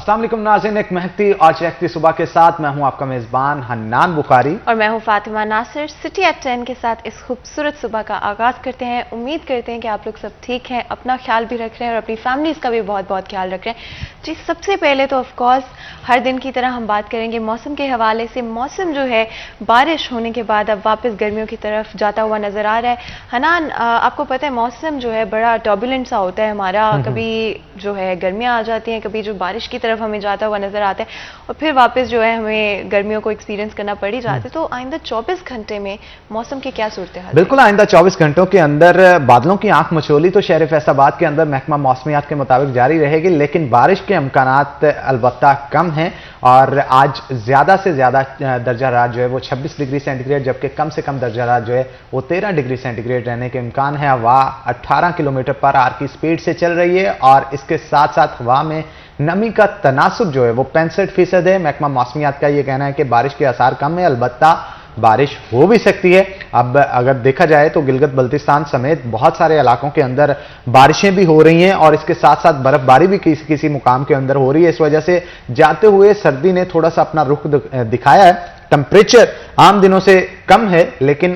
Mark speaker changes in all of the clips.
Speaker 1: अस्सलाम वालेकुम नाज़रीन, एक महकती और चहकती सुबह के साथ मैं हूं आपका मेज़बान हन्नान बुखारी
Speaker 2: और मैं हूं फातिमा नासिर। सिटी एट 10 के साथ इस खूबसूरत सुबह का आगाज़ करते हैं। उम्मीद करते हैं कि आप लोग सब ठीक हैं, अपना ख्याल भी रख रहे हैं और अपनी फैमिलीज़ का भी बहुत बहुत ख्याल रख रहे हैं। जी, सबसे पहले तो ऑफ कोर्स हर दिन की तरह हम बात करेंगे मौसम के हवाले से। मौसम जो है बारिश होने के बाद अब वापस गर्मियों की तरफ जाता हुआ नज़र आ रहा है। हनान, आपको पता है मौसम जो है बड़ा टर्बुलेंट सा होता है हमारा। कभी जो है गर्मियाँ आ जाती हैं, कभी जो बारिश की तरफ हमें जाता हुआ नजर आता है और फिर वापस जो है हमें गर्मियों को एक्सपीरियंस करना पड़ ही जाता है। तो आइंदा 24 घंटे में मौसम की क्या सूरत है?
Speaker 1: बिल्कुल, आइंदा 24 घंटों के अंदर बादलों की आंख मचोली तो शहर फैसलाबाद के अंदर महकमा मौसमियात के मुताबिक जारी रहेगी, लेकिन बारिश के इम्कानात अलबत्ता कम हैं और आज ज्यादा से ज्यादा दर्जा रात जो है वो 26 डिग्री सेंटीग्रेड, जबकि कम से कम दर्जा रात जो है वो 13 डिग्री सेंटीग्रेड रहने के इम्कान है। हवा 18 किलोमीटर पर आवर की स्पीड से चल रही है और इसके साथ साथ हवा में नमी का तनासुब जो है वो 65% है। महकमा मौसमियात का ये कहना है कि बारिश के आसार कम है, अलबत्ता बारिश हो भी सकती है। अब अगर देखा जाए तो गिलगित बल्तिस्तान समेत बहुत सारे इलाकों के अंदर बारिशें भी हो रही हैं और इसके साथ साथ बर्फबारी भी किसी किसी मुकाम के अंदर हो रही है। इस वजह से जाते हुए सर्दी ने थोड़ा सा अपना रुख दिखाया है। टेम्परेचर आम दिनों से कम है, लेकिन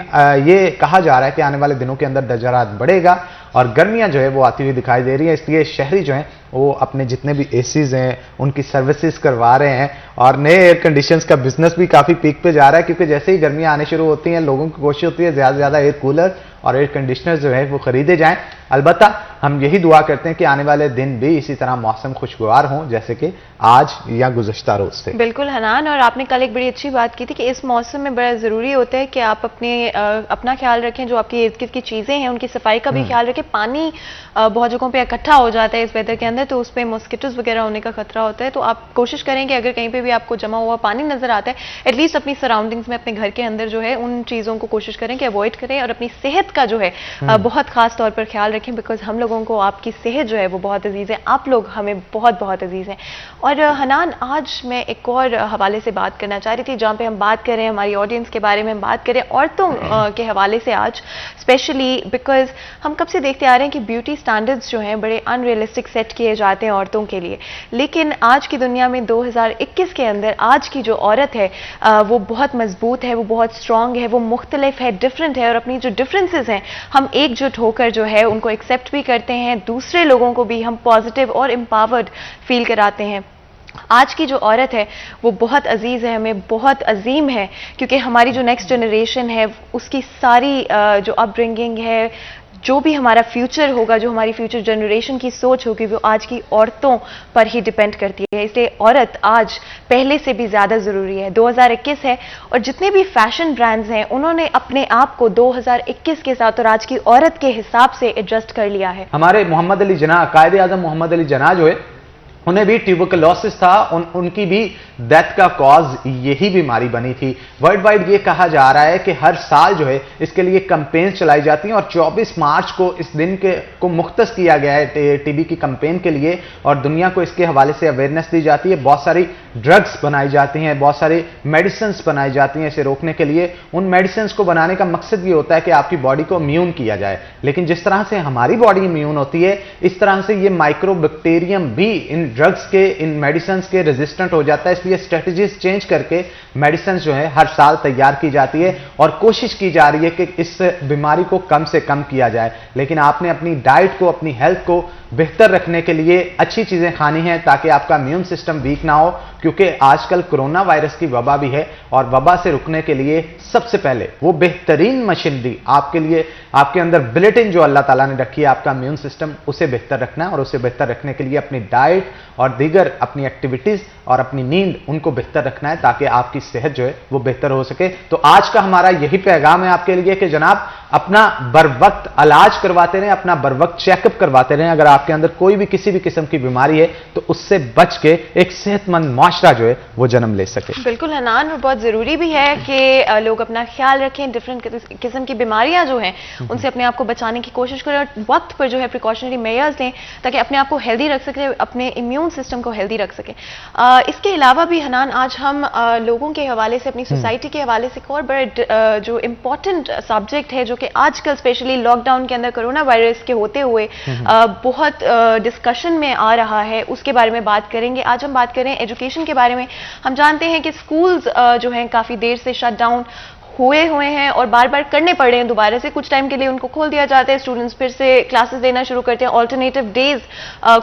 Speaker 1: ये कहा जा रहा है कि आने वाले दिनों के अंदर दर्जा रात बढ़ेगा और गर्मियां जो है वो आती हुई दिखाई दे रही है। इसलिए शहरी जो हैं वो अपने जितने भी एसीज हैं उनकी सर्विसेज करवा रहे हैं और नए एयर कंडीशंस का बिजनेस भी काफी पीक पे जा रहा है, क्योंकि जैसे ही गर्मियां आने शुरू होती हैं लोगों की कोशिश होती है ज्यादा से ज्यादा एयर कूलर और एयर कंडीशनर जो है वो खरीदे जाएं। अलबत्ता हम यही दुआ करते हैं कि आने वाले दिन भी इसी तरह मौसम खुशगवार हों जैसे कि आज या गुज़श्ता रोज से।
Speaker 2: बिल्कुल हनान, और आपने कल एक बड़ी अच्छी बात की थी कि इस मौसम में बड़ा ज़रूरी होता है कि आप अपना ख्याल रखें, जो आपकी इर्द गिर्द की चीज़ें हैं उनकी सफाई का भी ख्याल रखें। पानी बहुत जगहों पे इकट्ठा हो जाता है इस वेदर के अंदर, तो उस पर मॉस्किटोज वगैरह होने का खतरा होता है। तो आप कोशिश करें कि अगर कहीं पे भी आपको जमा हुआ पानी नजर आता है, एटलीस्ट अपनी सराउंडिंग्स में, अपने घर के अंदर जो है उन चीज़ों को कोशिश करें कि अवॉइड करें और अपनी सेहत का जो है बहुत खास तौर पर ख्याल रखें, बिकॉज हम लोगों को आपकी सेहत जो है वो बहुत अजीज है, आप लोग हमें बहुत बहुत अजीज हैं। और हनान, आज मैं एक और हवाले से बात करना चाह रही थी जहाँ पे हम बात करें हमारी ऑडियंस के बारे में, हम बात करें औरतों के हवाले से आज स्पेशली, बिकॉज हम कब से देखते आ रहे हैं कि ब्यूटी स्टैंडर्ड्स जो हैं बड़े अनरियलिस्टिक सेट किए जाते हैं औरतों के लिए, लेकिन आज की दुनिया में 2021 के अंदर आज की जो औरत है वो बहुत मजबूत है, वो बहुत स्ट्रांग है, वो मुख्तलिफ है, डिफरेंट है और अपनी जो डिफरेंसेस हैं हम एकजुट होकर जो है उनको एक्सेप्ट भी करते हैं, दूसरे लोगों को भी हम पॉजिटिव और एम्पावर्ड फील कराते हैं। आज की जो औरत है वो बहुत अजीज है, हमें बहुत अजीम है, क्योंकि हमारी जो नेक्स्ट जनरेशन है उसकी सारी जो अपब्रिंगिंग है, जो भी हमारा फ्यूचर होगा, जो हमारी फ्यूचर जनरेशन की सोच होगी, वो आज की औरतों पर ही डिपेंड करती है। इसलिए औरत आज पहले से भी ज्यादा जरूरी है। 2021 है और जितने भी फैशन ब्रांड्स हैं उन्होंने अपने आप को 2021 के साथ और आज की औरत के हिसाब से एडजस्ट कर लिया है।
Speaker 1: हमारे मोहम्मद अली जिन्ना, कायदे आजम मोहम्मद अली जिन्ना जो है उन्हें भी ट्यूबरकुलोसिस था, उनकी भी डेथ का कॉज यही बीमारी बनी थी। वर्ल्ड वाइड ये कहा जा रहा है कि हर साल जो है इसके लिए कैंपेन चलाई जाती हैं और 24 मार्च को इस दिन को मुख्तस किया गया है टीबी की कैंपेन के लिए और दुनिया को इसके हवाले से अवेयरनेस दी जाती है। बहुत सारी ड्रग्स बनाई जाती हैं, बहुत सारी मेडिसिन बनाई जाती हैं इसे रोकने के लिए। उन मेडिसिन को बनाने का मकसद ये होता है कि आपकी बॉडी को इम्यून किया जाए, लेकिन जिस तरह से हमारी बॉडी इम्यून होती है इस तरह से ये माइक्रोबैक्टीरियम भी इन ड्रग्स के, इन मेडिसिन के रेजिस्टेंट हो जाता है। इसलिए स्ट्रेटजीज चेंज करके मेडिसिन जो है हर साल तैयार की जाती है और कोशिश की जा रही है कि इस बीमारी को कम से कम किया जाए। लेकिन आपने अपनी डाइट को, अपनी हेल्थ को बेहतर रखने के लिए अच्छी चीजें खानी हैं ताकि आपका इम्यून सिस्टम वीक ना हो, क्योंकि आजकल कोरोना वायरस की वबा भी है और वबा से रुकने के लिए सबसे पहले वो बेहतरीन मशीनरी आपके लिए, आपके अंदर बिल्ट इन जो अल्लाह ताला ने रखी है, आपका इम्यून सिस्टम, उसे बेहतर रखना है और उसे बेहतर रखने के लिए अपनी डाइट और दीगर अपनी एक्टिविटीज और अपनी नींद उनको बेहतर रखना है ताकि आपकी सेहत जो है वो बेहतर हो सके। तो आज का हमारा यही पैगाम है आपके लिए कि जनाब अपना बर वक्त इलाज करवाते रहें, अपना बर वक्त चेकअप करवाते रहें। अगर आपके अंदर कोई भी किसी भी किस्म की बीमारी है तो उससे बच के एक सेहतमंद माशरा जो है वो जन्म ले सके।
Speaker 2: बिल्कुल हनान, और बहुत जरूरी भी है कि लोग अपना ख्याल रखें, डिफरेंट किस्म की बीमारियां जो हैं उनसे अपने आप को बचाने की कोशिश करें और वक्त पर जो है प्रिकॉशनरी मेजर्स लें ताकि अपने आप को हेल्दी रख सके, अपने इम्यून सिस्टम को हेल्दी रख सके। इसके अलावा भी हनान, आज हम लोगों के हवाले से, अपनी सोसाइटी के हवाले से एक और बड़ा जो इम्पोर्टेंट सब्जेक्ट है, जो कि आजकल स्पेशली लॉकडाउन के अंदर कोरोना वायरस के होते हुए बहुत डिस्कशन में आ रहा है, उसके बारे में बात करेंगे। आज हम बात करें एजुकेशन के बारे में। हम जानते हैं कि स्कूल्स जो हैं काफ़ी देर से शट डाउन हुए हैं और बार बार करने पड़ रहे हैं दोबारा से। कुछ टाइम के लिए उनको खोल दिया जाता है, स्टूडेंट्स फिर से क्लासेस देना शुरू करते हैं। ऑल्टरनेटिव डेज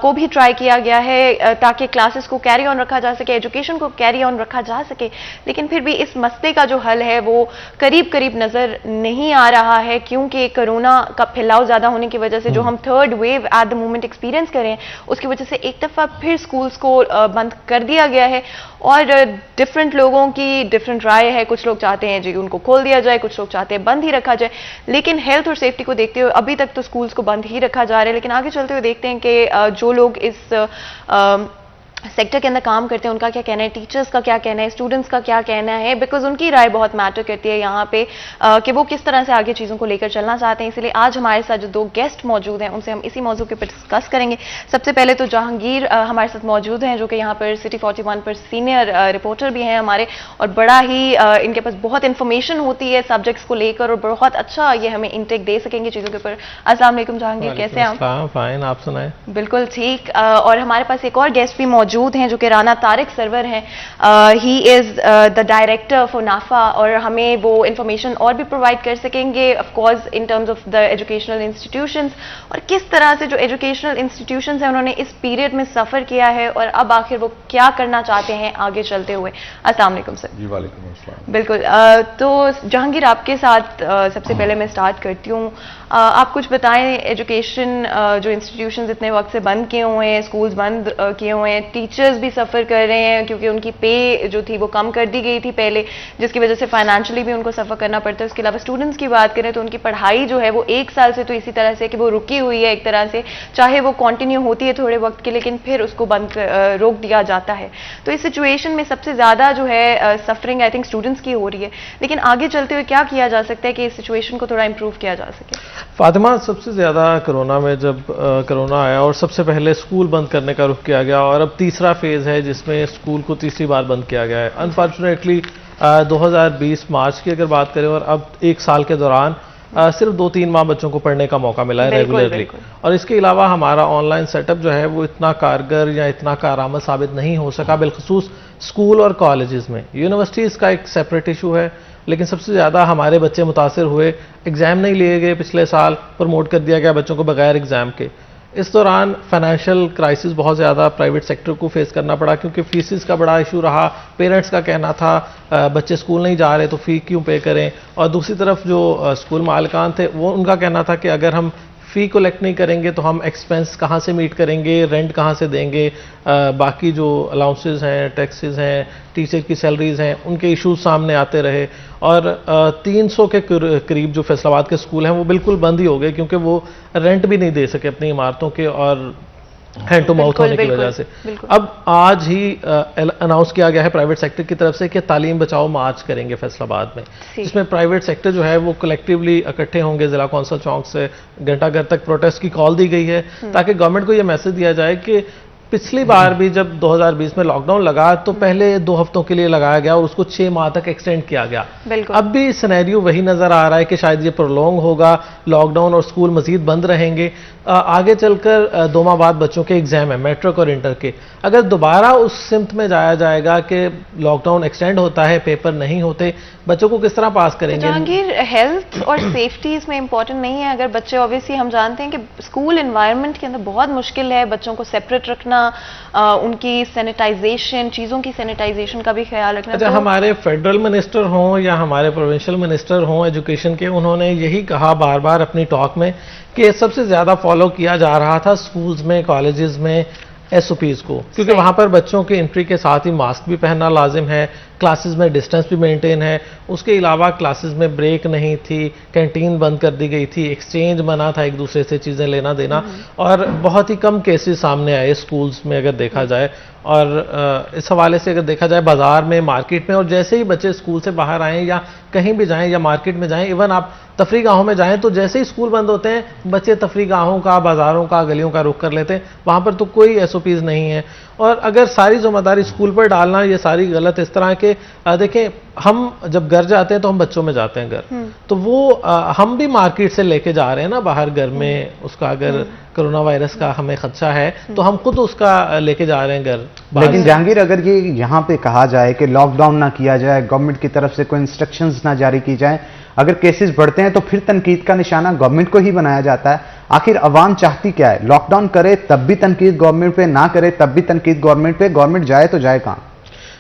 Speaker 2: को भी ट्राई किया गया है ताकि क्लासेस को कैरी ऑन रखा जा सके, एजुकेशन को कैरी ऑन रखा जा सके। लेकिन फिर भी इस मसले का जो हल है वो करीब करीब नजर नहीं आ रहा है, क्योंकि कोरोना का फैलाव ज्यादा होने की वजह से जो हम third wave at the moment experience करें, उसकी वजह से एक दफा फिर स्कूल्स को बंद कर दिया गया है। और डिफरेंट लोगों की डिफरेंट राय है। कुछ लोग चाहते हैं जी उनको खोल दिया जाए, कुछ लोग चाहते हैं बंद ही रखा जाए। लेकिन हेल्थ और सेफ्टी को देखते हुए अभी तक तो स्कूल्स को बंद ही रखा जा रहा है। लेकिन आगे चलते हुए देखते हैं कि जो लोग इस सेक्टर के अंदर काम करते हैं उनका क्या कहना है, टीचर्स का क्या कहना है, स्टूडेंट्स का क्या कहना है, बिकॉज उनकी राय बहुत मैटर करती है यहाँ पे कि वो किस तरह से आगे चीज़ों को लेकर चलना चाहते हैं। इसलिए आज हमारे साथ जो दो गेस्ट मौजूद हैं उनसे हम इसी मौजू के ऊपर डिस्कस करेंगे। सबसे पहले तो जहांगीर हमारे साथ मौजूद हैं, जो कि यहाँ पर सिटी 41 पर सीनियर रिपोर्टर भी हैं हमारे, और बड़ा ही इनके पास बहुत इंफॉर्मेशन होती है सब्जेक्ट्स को लेकर, और बहुत अच्छा ये हमें इंटेक दे सकेंगे चीज़ों के ऊपर। अस्सलाम वालेकुम जहांगीर, कैसे हैं आप?
Speaker 3: फाइन, आप सुनाएं?
Speaker 2: बिल्कुल ठीक। और हमारे पास एक और गेस्ट भी मौजूद हैं जो कि राना तारिक सरवर हैं। He is the director for नाफा, और हमें वो इंफॉर्मेशन और भी प्रोवाइड कर सकेंगे of course in terms of the educational institutions, और किस तरह से जो एजुकेशनल इंस्टीट्यूशंस हैं उन्होंने इस पीरियड में सफ़र किया है और अब आखिर वो क्या करना चाहते हैं आगे चलते हुए। अस्सलाम वालेकुम सर।
Speaker 3: जी वालेकुम अस्सलाम।
Speaker 2: बिल्कुल। तो जहांगीर, आपके साथ सबसे पहले मैं स्टार्ट करती हूँ। आप कुछ बताएं, एजुकेशन जो इंस्टीट्यूशंस इतने वक्त से बंद किए हुए हैं, स्कूल्स बंद किए हुए हैं, टीचर्स भी सफ़र कर रहे हैं क्योंकि उनकी पे जो थी वो कम कर दी गई थी पहले, जिसकी वजह से फाइनेंशियली भी उनको सफ़र करना पड़ता है। उसके अलावा स्टूडेंट्स की बात करें तो उनकी पढ़ाई जो है वो 1 साल से तो इसी तरह से कि वो रुकी हुई है एक तरह से, चाहे वो कंटिन्यू होती है थोड़े वक्त के, लेकिन फिर उसको रोक दिया जाता है। तो इस सिचुएशन में सबसे ज़्यादा जो है सफरिंग आई थिंक स्टूडेंट्स की हो रही है। लेकिन आगे चलते हुए क्या किया जा सकता है कि इस सिचुएशन को थोड़ा इंप्रूव किया जा सके?
Speaker 3: फातिमा, सबसे ज़्यादा कोरोना में जब कोरोना आया और सबसे पहले स्कूल बंद करने का रुख किया गया, और अब तीसरा फेज़ है जिसमें स्कूल को तीसरी बार बंद किया गया है। अनफॉर्चुनेटली 2020 मार्च की अगर बात करें, और अब 1 साल के दौरान सिर्फ 2-3 माह बच्चों को पढ़ने का मौका मिला है रेगुलरली। और इसके अलावा हमारा ऑनलाइन सेटअप जो है वो इतना कारगर या इतना कारआमद साबित नहीं हो सका, बिलखसूस स्कूल और कॉलेजेस में। यूनिवर्सिटीज़ का एक सेपरेट इशू है, लेकिन सबसे ज़्यादा हमारे बच्चे मुतासिर हुए। एग्ज़ाम नहीं लिए गए, पिछले साल प्रमोट कर दिया गया बच्चों को बगैर एग्ज़ाम के। इस दौरान फाइनेंशियल क्राइसिस बहुत ज़्यादा प्राइवेट सेक्टर को फेस करना पड़ा, क्योंकि फीसिस का बड़ा इशू रहा। पेरेंट्स का कहना था बच्चे स्कूल नहीं जा रहे तो फ़ी क्यों पे करें, और दूसरी तरफ जो स्कूल मालिकान थे वो उनका कहना था कि अगर हम फ़ी कलेक्ट नहीं करेंगे तो हम एक्सपेंस कहाँ से मीट करेंगे, रेंट कहाँ से देंगे, बाकी जो अलाउंसेस हैं, टैक्सेस हैं, टीचर की सैलरीज हैं, उनके इश्यूज सामने आते रहे। और 300 के करीब जो फैसलाबाद के स्कूल हैं वो बिल्कुल बंद ही हो गए, क्योंकि वो रेंट भी नहीं दे सके अपनी इमारतों के, और हैंड टू माउथ होने की वजह से। अब आज ही अनाउंस किया गया है प्राइवेट सेक्टर की तरफ से कि तालीम बचाओ मार्च करेंगे फैसलाबाद में, जिसमें प्राइवेट सेक्टर जो है वो कलेक्टिवली इकट्ठे होंगे। जिला कौंसल चौक से घंटाघर तक प्रोटेस्ट की कॉल दी गई है, ताकि गवर्नमेंट को ये मैसेज दिया जाए कि पिछली बार भी जब 2020 में लॉकडाउन लगा तो पहले 2 हफ्तों के लिए लगाया गया और उसको 6 माह तक एक्सटेंड किया गया। अब भी सिनेरियो वही नजर आ रहा है कि शायद ये प्रोलॉन्ग होगा लॉकडाउन और स्कूल मजीद बंद रहेंगे। आगे चलकर 2 माह बाद बच्चों के एग्जाम है, मैट्रिक और इंटर के। अगर दोबारा उस सिमत में जाया जाएगा कि लॉकडाउन एक्सटेंड होता है, पेपर नहीं होते, बच्चों को किस तरह पास करेंगे?
Speaker 2: जहांगीर, हेल्थ और सेफ्टी इसमें इंपॉर्टेंट नहीं है। अगर बच्चे, ऑब्वियसली हम जानते हैं कि स्कूल एनवायरनमेंट के अंदर बहुत मुश्किल है बच्चों को सेपरेट रखना, उनकी सैनिटाइजेशन, चीज़ों की सैनिटाइजेशन का भी ख्याल रखना।
Speaker 3: अच्छा, हमारे फेडरल मिनिस्टर हों या हमारे प्रोविंशियल मिनिस्टर हों एजुकेशन के, उन्होंने यही कहा बार बार अपनी टॉक में कि सबसे ज़्यादा फॉलो किया जा रहा था स्कूल्स में, कॉलेजेस में SOPs को, क्योंकि वहाँ पर बच्चों के एंट्री के साथ ही मास्क भी पहनना लाजिम है, क्लासेस में डिस्टेंस भी मेंटेन है। उसके अलावा क्लासेस में ब्रेक नहीं थी, कैंटीन बंद कर दी गई थी, एक्सचेंज मना था एक दूसरे से चीज़ें लेना देना, और बहुत ही कम केसेस सामने आए स्कूल्स में अगर देखा जाए। और इस हवाले से अगर देखा जाए बाज़ार में, मार्केट में, और जैसे ही बच्चे स्कूल से बाहर आएँ या कहीं भी जाएँ या मार्केट में जाएँ, इवन आप तफरी गाहों में जाएँ, तो जैसे ही स्कूल बंद होते हैं बच्चे तफरी गाहों का, बाज़ारों का, गलियों का रुख कर लेते हैं। वहाँ पर तो कोई SOPs नहीं है। और अगर सारी जिम्मेदारी स्कूल पर डालना ये सारी गलत इस तरह के देखें, हम जब घर जाते हैं तो हम बच्चों में जाते हैं घर, तो वो हम भी मार्केट से लेके जा रहे हैं ना बाहर घर में उसका, अगर कोरोना वायरस का हमें खदशा है तो हम खुद उसका लेके जा रहे हैं घर।
Speaker 1: लेकिन जहांगीर, अगर ये यहाँ पे कहा जाए कि लॉकडाउन ना किया जाए, गवर्नमेंट की तरफ से कोई इंस्ट्रक्शंस ना जारी की जाए, अगर केसेस बढ़ते हैं तो फिर तनकीद का निशाना गवर्नमेंट को ही बनाया जाता है। आखिर अवाम चाहती क्या है? लॉकडाउन करे तब भी तनकीद गवर्नमेंट पे, ना करे तब भी तनकीद गवर्नमेंट पे। गवर्नमेंट जाए तो जाए कहाँ?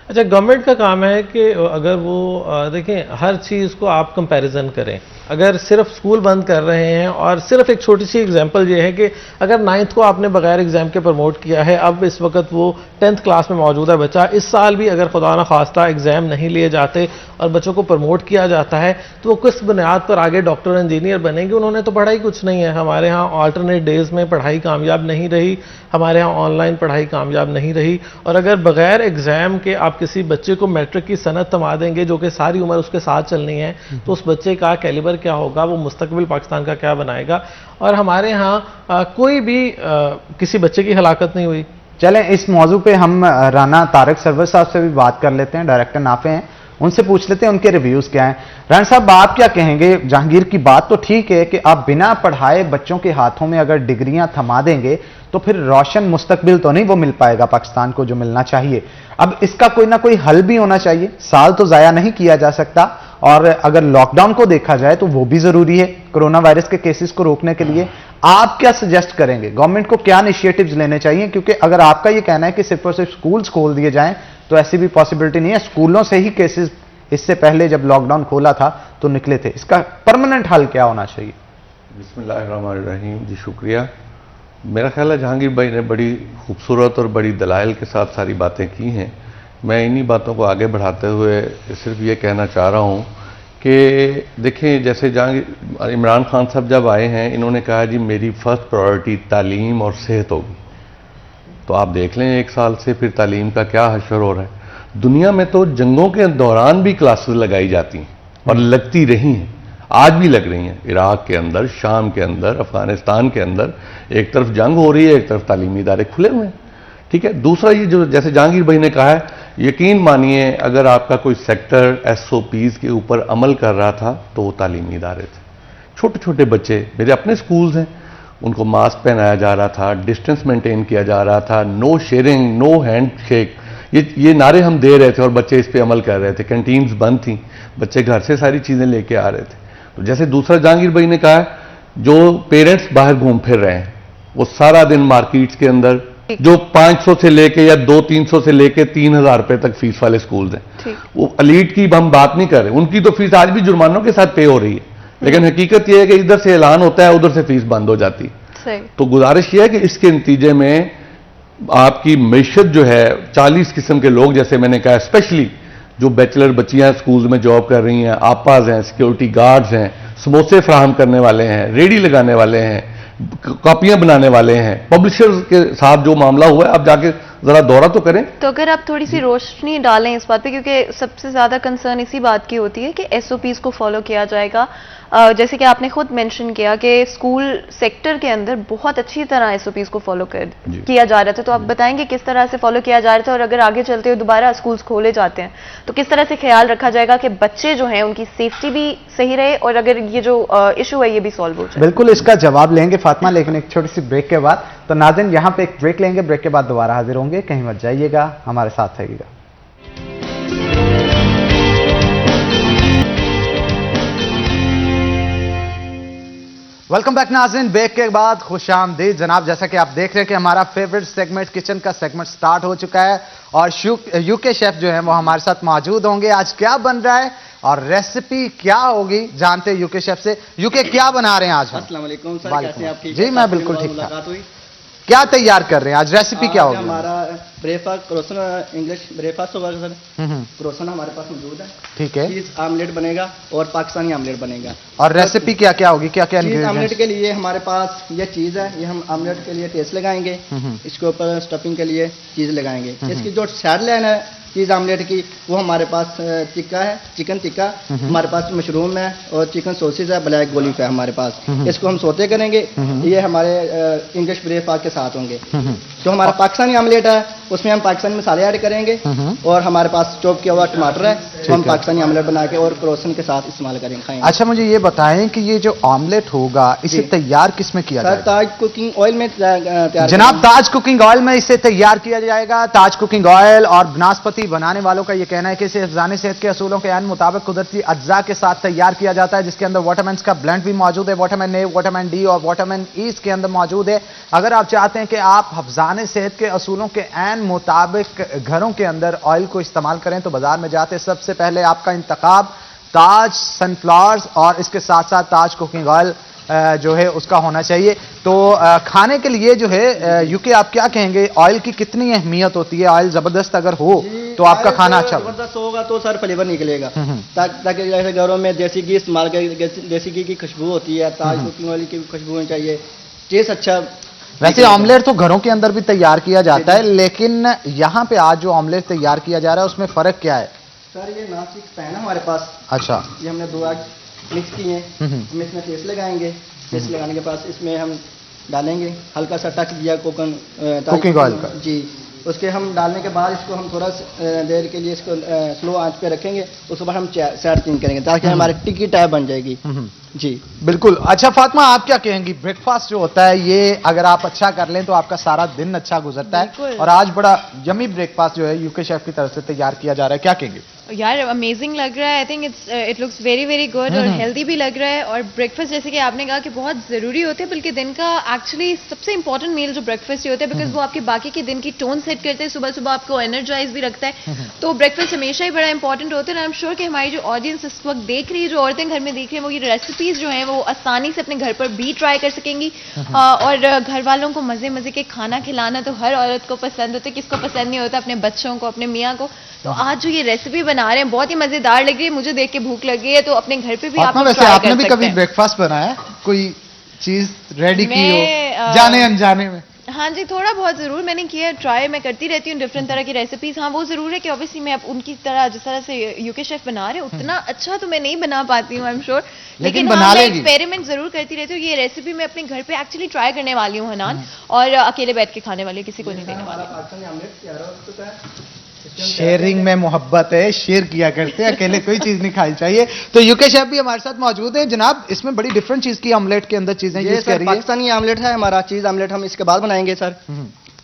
Speaker 3: अच्छा, गवर्नमेंट का काम है कि अगर वो देखें, हर चीज़ को आप कंपैरिजन करें। अगर सिर्फ स्कूल बंद कर रहे हैं, और सिर्फ एक छोटी सी एग्जांपल ये है कि अगर 9th को आपने बगैर एग्जाम के प्रमोट किया है, अब इस वक्त वो 10th क्लास में मौजूद है बच्चा, इस साल भी अगर खुदा न खास्ता एग्जाम नहीं लिए जाते और बच्चों को प्रमोट किया जाता है तो वो किस बुनियाद पर आगे डॉक्टर इंजीनियर बनेंगे? उन्होंने तो पढ़ाई कुछ नहीं है। हमारे यहाँ ऑल्टरनेट डेज में पढ़ाई कामयाब नहीं रही, हमारे यहाँ ऑनलाइन पढ़ाई कामयाब नहीं रही, और अगर बगैर एग्जाम के आप किसी बच्चे को मैट्रिक की सनद थमा देंगे जो कि सारी उम्र उसके साथ चलनी है, तो उस बच्चे का कैलिबर क्या होगा, वो मुस्तकबिल पाकिस्तान का क्या बनाएगा? और हमारे यहाँ कोई भी किसी बच्चे की हलाकत नहीं हुई।
Speaker 1: चलें, इस मौजू पे हम राना तारक सरवर साहब से भी बात कर लेते हैं, डायरेक्टर नाफे हैं, उनसे पूछ लेते हैं उनके रिव्यूज क्या हैं। राना साहब, आप क्या कहेंगे? जहांगीर की बात तो ठीक है कि आप बिना पढ़ाए बच्चों के हाथों में अगर डिग्रियां थमा देंगे तो फिर रोशन मुस्तकबिल तो नहीं वो मिल पाएगा पाकिस्तान को जो मिलना चाहिए। अब इसका कोई ना कोई हल भी होना चाहिए, साल तो जाया नहीं किया जा सकता। और अगर लॉकडाउन को देखा जाए तो वो भी जरूरी है कोरोना वायरस के केसेस को रोकने के लिए। आप क्या सजेस्ट करेंगे? गवर्नमेंट को क्या इनिशिएटिव्स लेने चाहिए? क्योंकि अगर आपका ये कहना है कि सिर्फ और सिर्फ स्कूल्स खोल दिए जाएं तो ऐसी भी पॉसिबिलिटी नहीं है। स्कूलों से ही केसेस इससे पहले जब लॉकडाउन खोला था तो निकले थे। इसका परमानेंट हल क्या होना चाहिए?
Speaker 4: बिस्मिल्लाहिर्रहमानिर्रहीम जी, शुक्रिया। मेरा ख्याल है जहांगीर भाई ने बड़ी खूबसूरत और बड़ी दलाइल के साथ सारी बातें की हैं। मैं इन्हीं बातों को आगे बढ़ाते हुए सिर्फ ये कहना चाह रहा हूँ कि देखें, जैसे जहांगीर इमरान खान साहब जब आए हैं, इन्होंने कहा जी मेरी फर्स्ट प्रायोरिटी तालीम और सेहत होगी। तो आप देख लें 1 साल से फिर तालीम का क्या हशर हो रहा है। दुनिया में तो जंगों के दौरान भी क्लासेस लगाई जाती हैं और लगती रही हैं, आज भी लग रही हैं। इराक के अंदर, शाम के अंदर, अफगानिस्तान के अंदर एक तरफ जंग हो रही है, एक तरफ तालीमी इदारे खुले हुए हैं। ठीक है। दूसरा ये जो जैसे जहांगीर भाई ने कहा है, यकीन मानिए अगर आपका कोई सेक्टर SOPs के ऊपर अमल कर रहा था तो वो तालीमी इदारे थे। छोटे छोटे बच्चे, मेरे अपने स्कूल्स हैं, उनको मास्क पहनाया जा रहा था, डिस्टेंस मेंटेन किया जा रहा था, no sharing, no hand shake, ये नारे हम दे रहे थे और बच्चे इस पे अमल कर रहे थे। कैंटीन्स बंद थी, बच्चे घर से सारी चीज़ें लेके आ रहे थे। तो जैसे दूसरा जहांगीर भाई ने कहा, जो पेरेंट्स बाहर घूम फिर रहे हैं वो सारा दिन मार्केट्स के अंदर, जो 500 से लेके या 200-300 से लेके 3000 रुपए तक फीस वाले स्कूल्स हैं, वो एलीट की हम बात नहीं कर रहे, उनकी तो फीस आज भी जुर्मानों के साथ पे हो रही है। लेकिन हकीकत यह है कि इधर से ऐलान होता है, उधर से फीस बंद हो जाती है। तो गुजारिश यह है कि इसके नतीजे में आपकी मैशत जो है, 40 किस्म के लोग, जैसे मैंने कहा, स्पेशली जो बैचलर बच्चियां स्कूल्स में जॉब कर रही हैं, आपाज हैं, सिक्योरिटी गार्ड्स हैं, समोसे फराहम करने वाले हैं, रेडी लगाने वाले हैं, कॉपियां बनाने वाले हैं, पब्लिशर्स के साथ जो मामला हुआ है, आप जाके जरा दौरा तो करें।
Speaker 2: तो अगर आप थोड़ी सी रोशनी डालें इस बात पे, क्योंकि सबसे ज्यादा कंसर्न इसी बात की होती है कि SOPs को फॉलो किया जाएगा। जैसे कि आपने खुद मेंशन किया कि स्कूल सेक्टर के अंदर बहुत अच्छी तरह SOPs को फॉलो किया जा रहा था, तो आप बताएंगे किस तरह से फॉलो किया जा रहा था, और अगर आगे चलते हुए दोबारा स्कूल्स खोले जाते हैं तो किस तरह से ख्याल रखा जाएगा कि बच्चे जो हैं उनकी सेफ्टी भी सही रहे और अगर ये जो इशू है ये भी सॉल्व हो जाए?
Speaker 1: बिल्कुल, इसका जवाब लेंगे फातिमा, लेकिन एक छोटी सी ब्रेक के बाद। तो नाज़रीन, यहाँ पे एक ब्रेक लेंगे, ब्रेक के बाद दोबारा हाजिर होंगे, कहीं मत जाइएगा, हमारे साथ रहिएगा। वेलकम बैक नाज़रीन, ब्रेक के बाद खुशामदीद जनाब। जैसा कि आप देख रहे हैं कि हमारा फेवरेट सेगमेंट किचन का सेगमेंट स्टार्ट हो चुका है और यूके शेफ जो है वो हमारे साथ मौजूद होंगे। आज क्या बन रहा है और रेसिपी क्या होगी जानते हैं यूके शेफ से। यूके, क्या बना रहे हैं आज?
Speaker 5: अस्सलाम वालेकुम सर, कैसे आप? ठीक
Speaker 1: जी, मैं बिल्कुल ठीक ठाक। क्या तैयार कर रहे हैं आज? रेसिपी क्या होगी?
Speaker 5: हमारा ब्रेकफास्ट क्रोसन, इंग्लिश ब्रेकफास्ट होगा सर। क्रोसन हमारे पास मौजूद है।
Speaker 1: ठीक है।
Speaker 5: चीज आमलेट बनेगा और पाकिस्तानी आमलेट बनेगा।
Speaker 1: और रेसिपी क्या क्या होगी, क्या क्या
Speaker 5: चीज
Speaker 1: इंग्रेडिएंट्स?
Speaker 5: आमलेट के लिए हमारे पास ये चीज़ है, ये हम आमलेट के लिए टेस्ट लगाएंगे। इसके ऊपर स्टफिंग के लिए चीज़ लगाएंगे। इसकी जो साइड लाइन है चीज़ आमलेट की, वो हमारे पास टिक्का है, चिकन टिक्का, हमारे पास मशरूम है और चिकन सॉसेज है, ब्लैक गोलीफ है हमारे पास। इसको हम सोते करेंगे, ये हमारे इंग्लिश ब्रेकफास्ट के साथ होंगे। जो हमारा पाकिस्तानी आमलेट है उसमें हम पाकिस्तानी मसाले ऐड करेंगे और हमारे पास चॉप किया हुआ टमाटर है, तो हम पाकिस्तानी आमलेट बना के और क्रोसन के साथ इस्तेमाल करेंगे, खाएंगे।
Speaker 1: अच्छा, मुझे ये बताएं कि ये जो ऑमलेट होगा इसे तैयार किस में किया
Speaker 5: सर
Speaker 1: जाएगा?
Speaker 5: ताज कुकिंग ऑयल में तैयार
Speaker 1: जनाब, ताज कुकिंग ऑयल में इसे तैयार किया जाएगा। ताज कुकिंग ऑयल और बनास्पति बनाने वालों का यह कहना है कि इसे हिफ्ज़ान सेहत के असूलों के ऐन मुताबिक कुदरती अज्जा के साथ तैयार किया जाता है, जिसके अंदर विटामिन का ब्लेंड भी मौजूद है। विटामिन ए, विटामिन डी और विटामिन ई इसके अंदर मौजूद है। अगर आप चाहते हैं कि आप हिफ्ज़ान सेहत के असूलों के ऐन मुताबिक घरों के अंदर ऑयल को इस्तेमाल करें तो बाजार में जाते सबसे पहले आपका इंतखाब ताज सनफ्लावर्स और इसके साथ साथ ताज कुकिंग ऑयल जो है उसका होना चाहिए। तो खाने के लिए जो है यूके, आप क्या कहेंगे, ऑयल की कितनी अहमियत होती है? ऑयल जबरदस्त अगर हो तो आपका खाना अच्छा होगा।
Speaker 5: जबरदस्त होगा तो सर फ्लेवर निकलेगा, ताकि जैसे घरों में देसी घी इस्तेमाल करें, देसी घी की खुशबू होती है, ताज कुकिंग ऑयल की खुशबू होनी चाहिए, टेस्ट अच्छा।
Speaker 1: वैसे ऑमलेट तो घरों के अंदर भी तैयार किया जाता है, लेकिन यहाँ पे आज जो ऑमलेट तैयार किया जा रहा है उसमें फर्क क्या है?
Speaker 5: सर ये नॉनस्टिक पैन है हमारे पास।
Speaker 1: अच्छा,
Speaker 5: ये हमने 2 आग मिक्स किए हैं, हम इसमें टेस्ट लगाएंगे। टेस्ट लगाने के बाद इसमें हम डालेंगे हल्का सा टच दिया
Speaker 1: कुकिंग ऑयल का
Speaker 5: जी। उसके हम डालने के बाद इसको हम थोड़ा देर के लिए इसको स्लो आंच पे रखेंगे। उसके बाद हम साइड चेंज करेंगे ताकि हमारी टिक्की टाइप बन जाएगी जी।
Speaker 1: बिल्कुल। अच्छा फातिमा, आप क्या कहेंगी, ब्रेकफास्ट जो होता है ये अगर आप अच्छा कर लें तो आपका सारा दिन अच्छा गुजरता है, और आज बड़ा यमी ब्रेकफास्ट जो है यूके शेफ की तरफ से तैयार किया जा रहा है, क्या कहेंगे?
Speaker 2: यार अमेजिंग लग रहा है। I think it looks very very good और हेल्दी भी लग रहा है। और ब्रेकफास्ट जैसे कि आपने कहा कि बहुत ज़रूरी होते हैं, बल्कि दिन का एक्चुअली सबसे इंपॉर्टेंट मील जो ब्रेकफास्ट ही होता है, बिकॉज वो आपके बाकी के दिन की टोन सेट करते हैं, सुबह सुबह आपको एनर्जाइज भी रखता है। तो ब्रेकफास्ट हमेशा ही बड़ा इंपॉर्टेंट होता है। आई एम श्योर कि हमारी जो ऑडियंस इस वक्त देख रही है, जो औरतें घर में देख रही हैं, वो ये रेसिपीज जो हैं वो आसानी से अपने घर पर भी ट्राई कर सकेंगी। और घर वालों को मज़े मज़े के खाना खिलाना तो हर औरत को पसंद होता है, किसको पसंद नहीं होता, अपने बच्चों को, अपने मियाँ को। तो आज जो ये रेसिपी बना रहे हैं बहुत ही मजेदार लग रही है, मुझे देख के भूख लगी है, तो अपने घर पे भी आप
Speaker 1: वैसे
Speaker 2: ट्राई
Speaker 1: आपने
Speaker 2: कर
Speaker 1: भी
Speaker 2: सकते
Speaker 1: कभी
Speaker 2: हैं।
Speaker 1: ब्रेकफास्ट बनाया, कोई चीज रेडी की
Speaker 2: मैं,
Speaker 1: हो जाने अनजाने में?
Speaker 2: हाँ जी, थोड़ा बहुत जरूर मैंने किया, ट्राई मैं करती रहती हूँ डिफरेंट तरह की रेसिपीज। हाँ वो जरूर है कि ऑब्वियसली मैं अब उनकी तरह, जिस तरह से यूके शेफ बना रहे हैं उतना अच्छा तो मैं नहीं बना पाती हूँ, आई एम श्योर, लेकिन
Speaker 1: बना
Speaker 2: हाँ मैं
Speaker 1: लेगी।
Speaker 2: एक्सपेरिमेंट जरूर करती रहती हूँ। ये रेसिपी मैं अपने घर पे एक्चुअली ट्राई करने वाली हूँ हनान, और अकेले बैठ के खाने वाली, किसी को नहीं देने वाली।
Speaker 5: पाकिस्तानी आमलेट तैयार हो चुका है।
Speaker 1: शेयरिंग में मोहब्बत है, शेयर किया करते हैं, अकेले कोई चीज नहीं खानी चाहिए। तो यूके शेफ भी हमारे साथ मौजूद है। जनाब, इसमें बड़ी डिफरेंट चीज की ऑमलेट के अंदर चीजें
Speaker 5: ये
Speaker 1: यूज कर
Speaker 5: सर
Speaker 1: रही है।
Speaker 5: पाकिस्तानी आमलेट है हमारा, चीज आमलेट हम इसके बाद बनाएंगे सर।